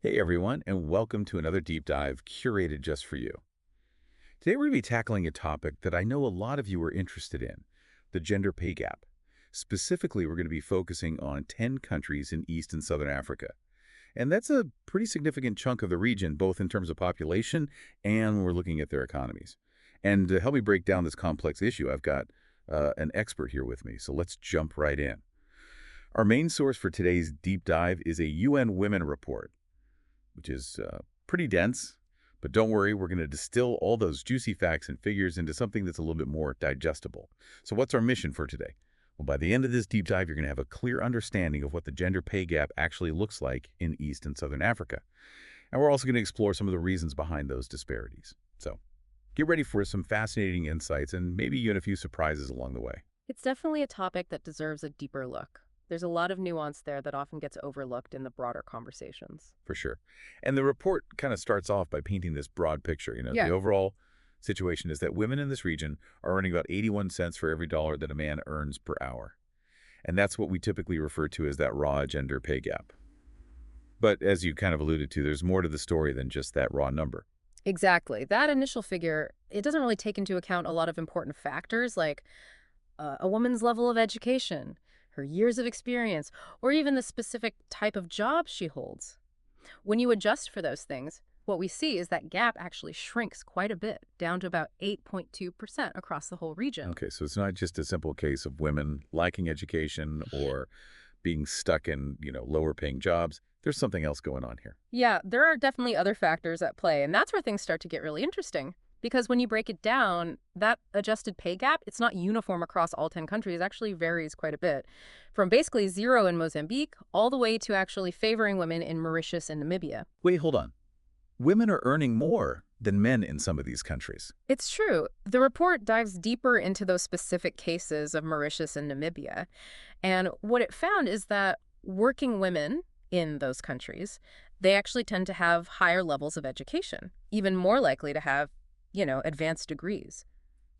Hey everyone, and welcome to another deep dive curated just for you. Today we're going to be tackling a topic that I know a lot of you are interested in, the gender pay gap. Specifically, we're going to be focusing on 10 countries in East and Southern Africa. And that's a pretty significant chunk of the region, both in terms of population and when we're looking at their economies. And to help me break down this complex issue, I've got an expert here with me, so let's jump right in. Our main source for today's deep dive is a UN Women report, which is pretty dense. But don't worry, we're going to distill all those juicy facts and figures into something that's a little bit more digestible. So what's our mission for today? Well, by the end of this deep dive, you're going to have a clear understanding of what the gender pay gap actually looks like in East and Southern Africa. And we're also going to explore some of the reasons behind those disparities. So get ready for some fascinating insights and maybe even a few surprises along the way. It's definitely a topic that deserves a deeper look. There's a lot of nuance there that often gets overlooked in the broader conversations. For sure. And the report kind of starts off by painting this broad picture. Yeah. The overall situation is that women in this region are earning about 81 cents for every dollar that a man earns per hour. And that's what we typically refer to as that raw gender pay gap. But as you kind of alluded to, there's more to the story than just that raw number. Exactly. That initial figure, it doesn't really take into account a lot of important factors like a woman's level of education, her years of experience, or even the specific type of job she holds. When you adjust for those things, what we see is that gap actually shrinks quite a bit, down to about 8.2% across the whole region. Okay, so it's not just a simple case of women lacking education or being stuck in, lower paying jobs. There's something else going on here. Yeah, there are definitely other factors at play, and that's where things start to get really interesting. Because when you break it down, that adjusted pay gap, it's not uniform across all 10 countries. It actually varies quite a bit. From basically zero in Mozambique all the way to actually favoring women in Mauritius and Namibia. Wait, hold on. Women are earning more than men in some of these countries. It's true. The report dives deeper into those specific cases of Mauritius and Namibia. And what it found is that working women in those countries, they actually tend to have higher levels of education, even more likely to have advanced degrees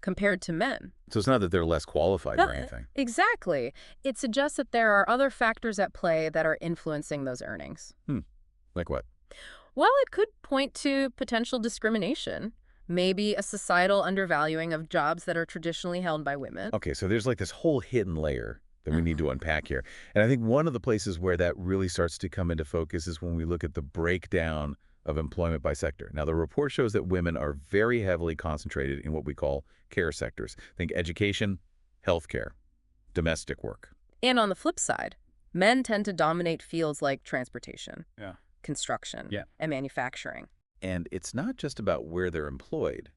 compared to men. So it's not that they're less qualified No, or anything. exactly. It suggests that there are other factors at play that are influencing those earnings. Like what? Well, it could point to potential discrimination, maybe a societal undervaluing of jobs that are traditionally held by women. Okay, so there's like this whole hidden layer that we need Mhm. to unpack here. And I think one of the places where that really starts to come into focus is when we look at the breakdown of employment by sector. Now, the report shows that women are very heavily concentrated in what we call care sectors. Think education, healthcare, domestic work. And on the flip side, men tend to dominate fields like transportation, Yeah. construction, Yeah. and manufacturing. And it's not just about where they're employed.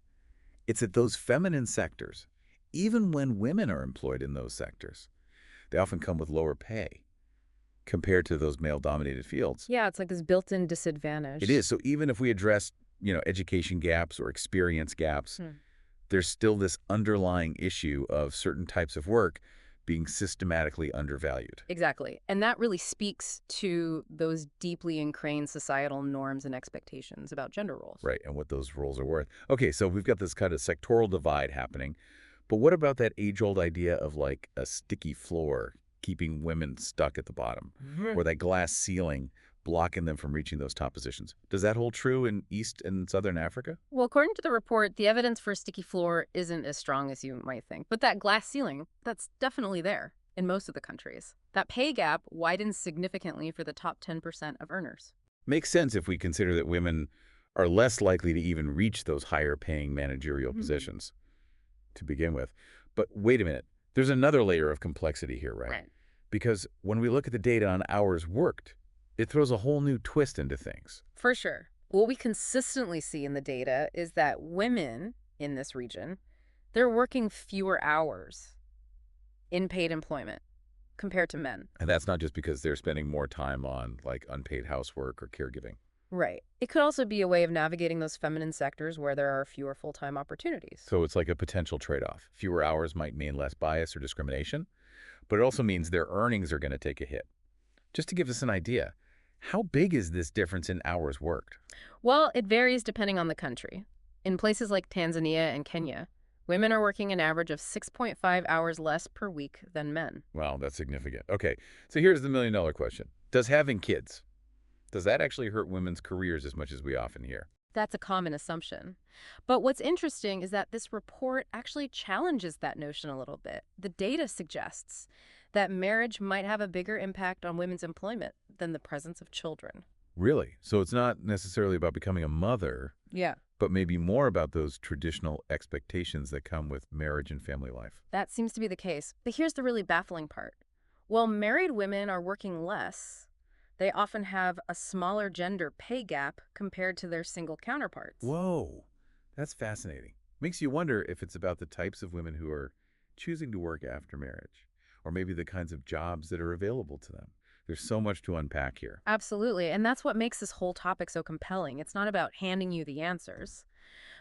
It's that those feminine sectors, even when women are employed in those sectors, they often come with lower pay compared to those male-dominated fields. Yeah, it's like this built-in disadvantage. It is. So even if we address, education gaps or experience gaps, Hmm. there's still this underlying issue of certain types of work being systematically undervalued. Exactly. And that really speaks to those deeply ingrained societal norms and expectations about gender roles. Right, and what those roles are worth. Okay, so we've got this kind of sectoral divide happening, but what about that age-old idea of like a sticky floor keeping women stuck at the bottom, or that glass ceiling blocking them from reaching those top positions? Does that hold true in East and Southern Africa? Well, according to the report, the evidence for a sticky floor isn't as strong as you might think. But that glass ceiling, that's definitely there in most of the countries. That pay gap widens significantly for the top 10% of earners. Makes sense if we consider that women are less likely to even reach those higher-paying managerial Mhm. positions to begin with. But wait a minute. There's another layer of complexity here, right? Right. Because when we look at the data on hours worked, it throws a whole new twist into things. For sure. What we consistently see in the data is that women in this region, they're working fewer hours in paid employment compared to men. And that's not just because they're spending more time on like unpaid housework or caregiving. Right. It could also be a way of navigating those feminine sectors where there are fewer full-time opportunities. So it's like a potential trade-off. Fewer hours might mean less bias or discrimination, but it also means their earnings are going to take a hit. Just to give us an idea, how big is this difference in hours worked? Well, it varies depending on the country. In places like Tanzania and Kenya, women are working an average of 6.5 hours less per week than men. Wow, that's significant. Okay, so here's the million-dollar question. Does having kids, Does that actually hurt women's careers as much as we often hear? That's a common assumption. But what's interesting is that this report actually challenges that notion a little bit. The data suggests that marriage might have a bigger impact on women's employment than the presence of children. Really? So it's not necessarily about becoming a mother, Yeah. but maybe more about those traditional expectations that come with marriage and family life. That seems to be the case. But here's the really baffling part. While married women are working less, they often have a smaller gender pay gap compared to their single counterparts. Whoa, that's fascinating. Makes you wonder if it's about the types of women who are choosing to work after marriage, or maybe the kinds of jobs that are available to them. There's so much to unpack here. Absolutely. And that's what makes this whole topic so compelling. It's not about handing you the answers,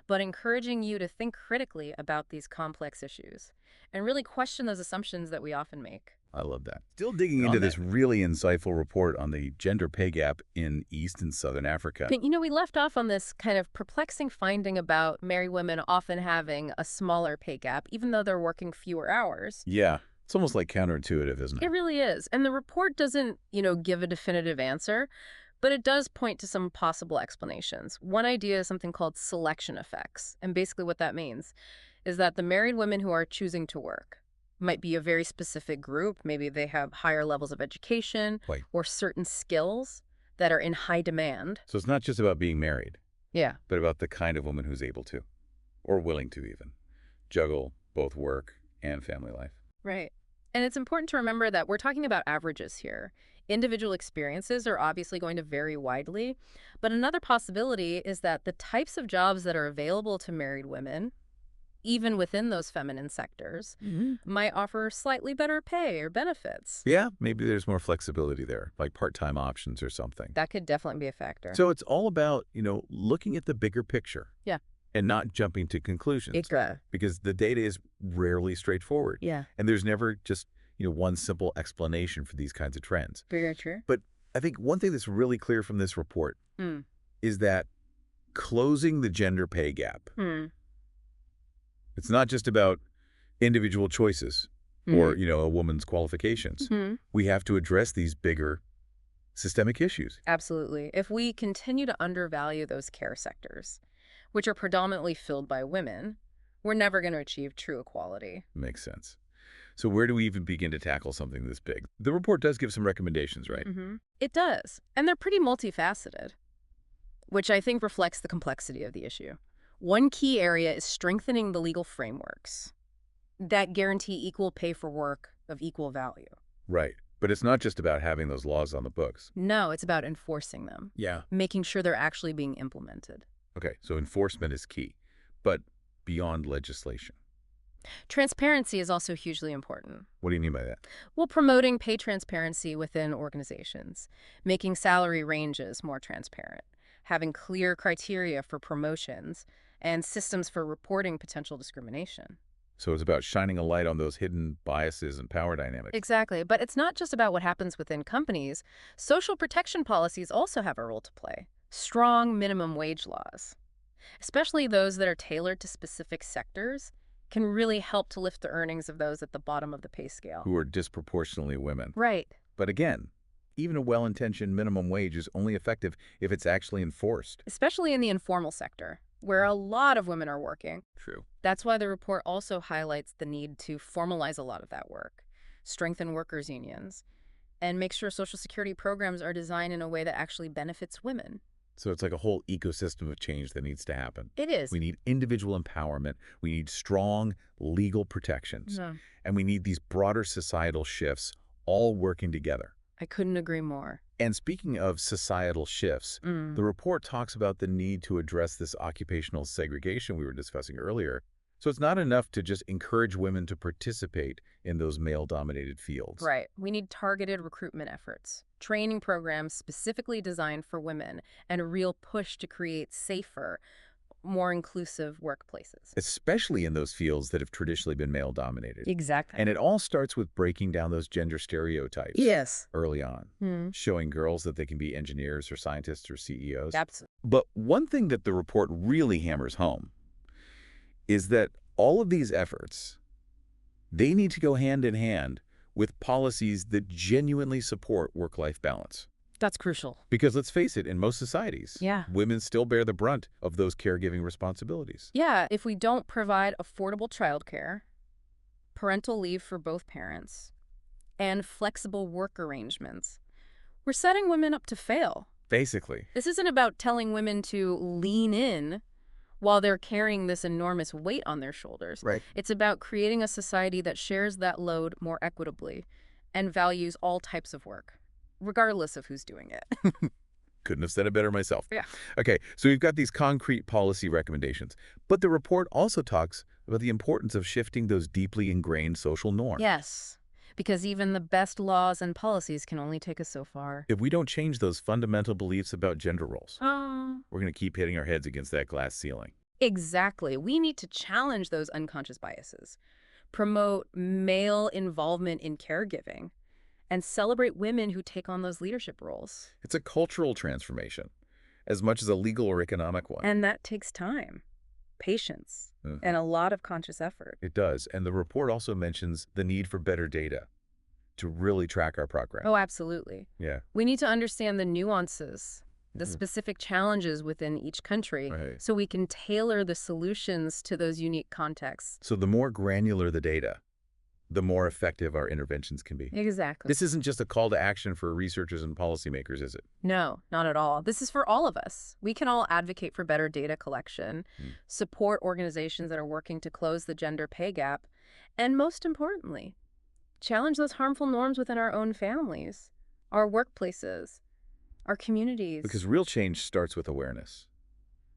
but encouraging you to think critically about these complex issues and really question those assumptions that we often make. I love that. Still digging On into that this really insightful report on the gender pay gap in East and Southern Africa. We left off on this kind of perplexing finding about married women often having a smaller pay gap, even though they're working fewer hours. Yeah, it's almost like counterintuitive, isn't It it? really is. And the report doesn't, give a definitive answer, but it does point to some possible explanations. One idea is something called selection effects. And basically what that means is that the married women who are choosing to work might be a very specific group. Maybe they have higher levels of education Like, or certain skills that are in high demand. so it's not just about being married, Yeah. but about the kind of woman who's able to, or willing to even, juggle both work and family life. Right. And it's important to remember that we're talking about averages here. Individual experiences are obviously going to vary widely, but another possibility is that the types of jobs that are available to married women, even within those feminine sectors, might offer slightly better pay or benefits. Yeah, maybe there's more flexibility there, like part-time options or something. That could definitely be a factor. So it's all about, looking at the bigger picture. Yeah. And not jumping to conclusions. Because the data is rarely straightforward. Yeah. And there's never just, one simple explanation for these kinds of trends. Very true. But I think one thing that's really clear from this report is that closing the gender pay gap, it's not just about individual choices or, a woman's qualifications. We have to address these bigger systemic issues. Absolutely. If we continue to undervalue those care sectors, which are predominantly filled by women, we're never going to achieve true equality. Makes sense. So where do we even begin to tackle something this big? The report does give some recommendations, right? It does. And they're pretty multifaceted, which I think reflects the complexity of the issue. One key area is strengthening the legal frameworks that guarantee equal pay for work of equal value. Right. But it's not just about having those laws on the books. No, it's about enforcing them, Yeah. making sure they're actually being implemented. Okay, so enforcement is key, but beyond legislation. Transparency is also hugely important. What do you mean by that? Well, promoting pay transparency within organizations, making salary ranges more transparent, having clear criteria for promotions, and systems for reporting potential discrimination. So it's about shining a light on those hidden biases and power dynamics. Exactly. But it's not just about what happens within companies. Social protection policies also have a role to play. Strong minimum wage laws, especially those that are tailored to specific sectors, can really help to lift the earnings of those at the bottom of the pay scale. Who are disproportionately women. Right. But again, even a well-intentioned minimum wage is only effective if it's actually enforced. Especially in the informal sector, where a lot of women are working. True. That's why the report also highlights the need to formalize a lot of that work, strengthen workers' unions, and make sure Social Security programs are designed in a way that actually benefits women. So it's like a whole ecosystem of change that needs to happen. It is. We need individual empowerment. We need strong legal protections. No, And we need these broader societal shifts all working together. I couldn't agree more. And speaking of societal shifts, the report talks about the need to address this occupational segregation we were discussing earlier. So it's not enough to just encourage women to participate in those male-dominated fields. Right. We need targeted recruitment efforts, training programs specifically designed for women, and a real push to create safer, more inclusive workplaces. Especially in those fields that have traditionally been male-dominated. Exactly. And it all starts with breaking down those gender stereotypes Yes. early on, showing girls that they can be engineers or scientists or CEOs. Absolutely. But one thing that the report really hammers home is that all of these efforts, they need to go hand in hand with policies that genuinely support work-life balance. That's crucial. Because let's face it, in most societies, Yeah. women still bear the brunt of those caregiving responsibilities. Yeah, if we don't provide affordable childcare, parental leave for both parents, and flexible work arrangements, we're setting women up to fail. Basically. This isn't about telling women to lean in while they're carrying this enormous weight on their shoulders. Right. It's about creating a society that shares that load more equitably and values all types of work, regardless of who's doing it. Couldn't have said it better myself. Yeah. Okay, so we've got these concrete policy recommendations, but the report also talks about the importance of shifting those deeply ingrained social norms. Yes, because even the best laws and policies can only take us so far. If we don't change those fundamental beliefs about gender roles, Oh. we're going to keep hitting our heads against that glass ceiling. Exactly. We need to challenge those unconscious biases, promote male involvement in caregiving, and celebrate women who take on those leadership roles. It's a cultural transformation, as much as a legal or economic one. And that takes time, patience, and a lot of conscious effort. It does. And the report also mentions the need for better data to really track our progress. Oh, absolutely. Yeah. We need to understand the nuances, the specific challenges within each country, Right. so we can tailor the solutions to those unique contexts. So the more granular the data, the more effective our interventions can be. Exactly. This isn't just a call to action for researchers and policymakers, is it? No, not at all. This is for all of us. We can all advocate for better data collection, support organizations that are working to close the gender pay gap, and most importantly, challenge those harmful norms within our own families, our workplaces, our communities. Because real change starts with awareness,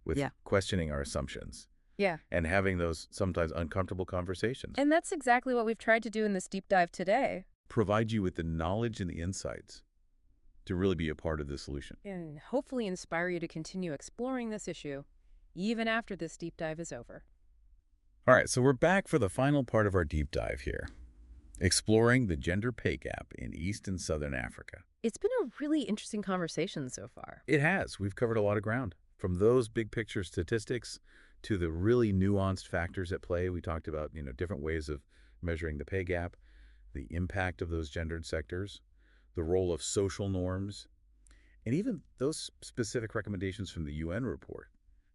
with Yeah. questioning our assumptions, Yeah. and having those sometimes uncomfortable conversations. And that's exactly what we've tried to do in this deep dive today. Provide you with the knowledge and the insights to really be a part of the solution. And hopefully inspire you to continue exploring this issue, even after this deep dive is over. All right, so we're back for the final part of our deep dive here, exploring the gender pay gap in East and Southern Africa. It's been a really interesting conversation so far. It has. We've covered a lot of ground. From those big picture statistics to the really nuanced factors at play. We talked about, different ways of measuring the pay gap, the impact of those gendered sectors, the role of social norms, and even those specific recommendations from the UN report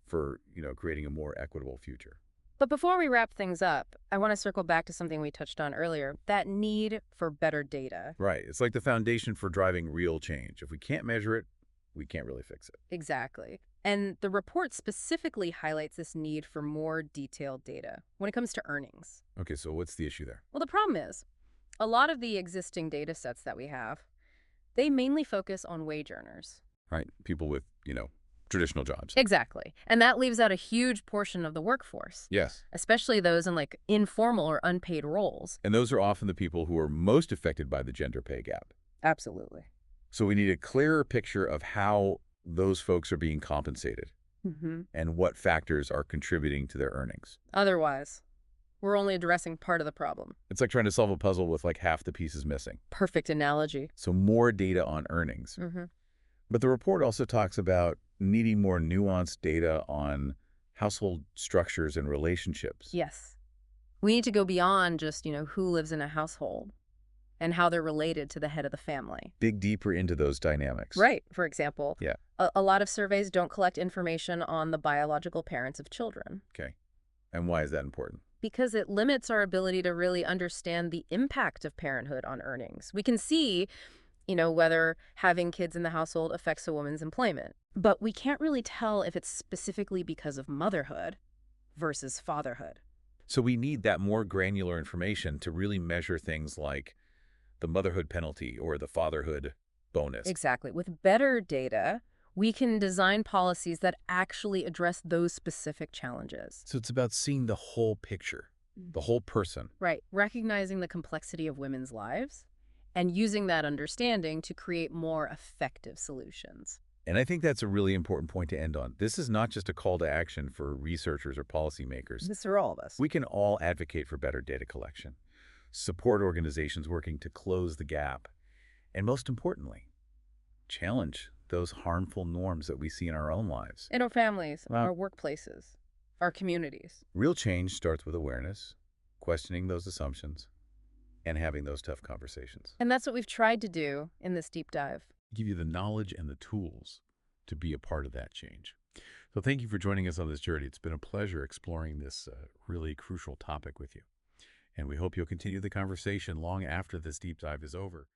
for, creating a more equitable future. But before we wrap things up, I want to circle back to something we touched on earlier, that need for better data. Right. It's like the foundation for driving real change. If we can't measure it, we can't really fix it. Exactly. And the report specifically highlights this need for more detailed data when it comes to earnings. Okay, so what's the issue there? Well, the problem is, a lot of the existing data sets that we have, they mainly focus on wage earners. Right. People with, traditional jobs. Exactly. And that leaves out a huge portion of the workforce, Yes. especially those in informal or unpaid roles. And those are often the people who are most affected by the gender pay gap. Absolutely. So we need a clearer picture of how those folks are being compensated and what factors are contributing to their earnings. Otherwise, we're only addressing part of the problem. It's like trying to solve a puzzle with half the pieces missing. Perfect analogy. So more data on earnings. But the report also talks about needing more nuanced data on household structures and relationships. Yes. We need to go beyond just, who lives in a household and how they're related to the head of the family. Dig deeper into those dynamics. Right. For example, Yeah. a lot of surveys don't collect information on the biological parents of children. Okay. And why is that important? Because it limits our ability to really understand the impact of parenthood on earnings. We can see, whether having kids in the household affects a woman's employment. But we can't really tell if it's specifically because of motherhood versus fatherhood. So we need that more granular information to really measure things like the motherhood penalty or the fatherhood bonus. Exactly. With better data, we can design policies that actually address those specific challenges. So it's about seeing the whole picture, the whole person. Right. Recognizing the complexity of women's lives and using that understanding to create more effective solutions. And I think that's a really important point to end on. This is not just a call to action for researchers or policymakers. This is for all of us. We can all advocate for better data collection, support organizations working to close the gap, and most importantly, challenge those harmful norms that we see in our own lives. In our families, Wow. our workplaces, our communities. Real change starts with awareness, questioning those assumptions, and having those tough conversations. And that's what we've tried to do in this deep dive. give you the knowledge and the tools to be a part of that change. So thank you for joining us on this journey. It's been a pleasure exploring this really crucial topic with you. And we hope you'll continue the conversation long after this deep dive is over.